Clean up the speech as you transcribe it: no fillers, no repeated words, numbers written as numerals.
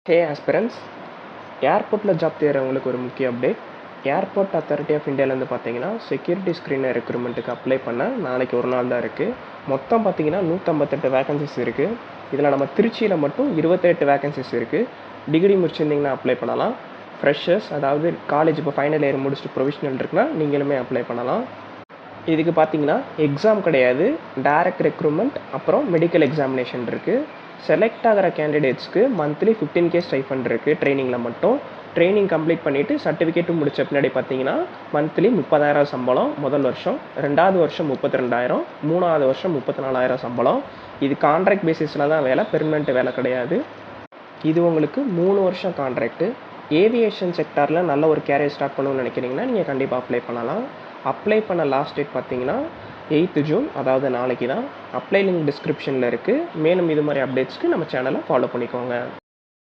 ஹே aspirants, ஏர்போர்ட்டில் job தேடுறவங்களுக்கு ஒரு முக்கிய அப்டேட். ஏர்போர்ட் அத்தாரிட்டி ஆஃப் இந்தியாவிலேருந்து பார்த்தீங்கன்னா செக்யூரிட்டி ஸ்க்ரீனர் ரெக்ரூட்மெண்ட்டுக்கு அப்ளை பண்ண நாளைக்கு ஒரு நாள் தான் இருக்குது. மொத்தம் பார்த்தீங்கன்னா 158 வேகன்சிஸ் இருக்குது. இதில் நம்ம திருச்சியில் மட்டும் 28 வேகன்சிஸ் இருக்குது. டிகிரி முடிச்சிருந்தீங்கன்னா அப்ளை பண்ணலாம். ஃப்ரெஷர்ஸ், அதாவது காலேஜ் இப்போ ஃபைனல் இயர் முடிச்சுட்டு ப்ரொவிஷனல் இருக்குன்னா நீங்களுமே அப்ளை பண்ணலாம். இதுக்கு பார்த்தீங்கன்னா எக்ஸாம் கிடையாது, டைரக்ட் ரெக்ரூட்மெண்ட், அப்புறம் மெடிக்கல் எக்ஸாமினேஷன் இருக்குது. செலக்ட் ஆகிற கேண்டிடேட்ஸ்க்கு மந்த்லி 15K ஸ்டைஃபண்ட் இருக்குது ட்ரைனிங்கில் மட்டும். ட்ரைனிங் கம்ப்ளீட் பண்ணிவிட்டு சர்டிஃபிகேட்டும் முடித்த பின்னாடி பார்த்தீங்கன்னா மந்த்லி 30,000 சம்பளம் முதல் வருஷம், 2வது வருஷம் 32,000, 3வது வருஷம் 34,000 சம்பளம். இது கான்ட்ராக்ட் பேசிஸில் தான் வேலை, பெர்மனெண்ட் வேலை கிடையாது. இது உங்களுக்கு 3 வருஷம் கான்ட்ராக்டு. ஏவியேஷன் செக்டாரில் நல்ல ஒரு கேரியர் ஸ்டார்ட் பண்ணணும்னு நினைக்கிறீங்கன்னா நீங்கள் கண்டிப்பாக அப்ளை பண்ணலாம். அப்ளை பண்ண லாஸ்ட் டேட் பார்த்தீங்கன்னா 8th ஜூன், அதாவது நாளைக்கு தான். அப்ளை லிங்க் டிஸ்கிரிப்ஷனில் இருக்குது. மேலும் இது மாதிரி அப்டேட்ஸ்க்கு நம்ம சேனலை ஃபாலோ பண்ணிக்கோங்க.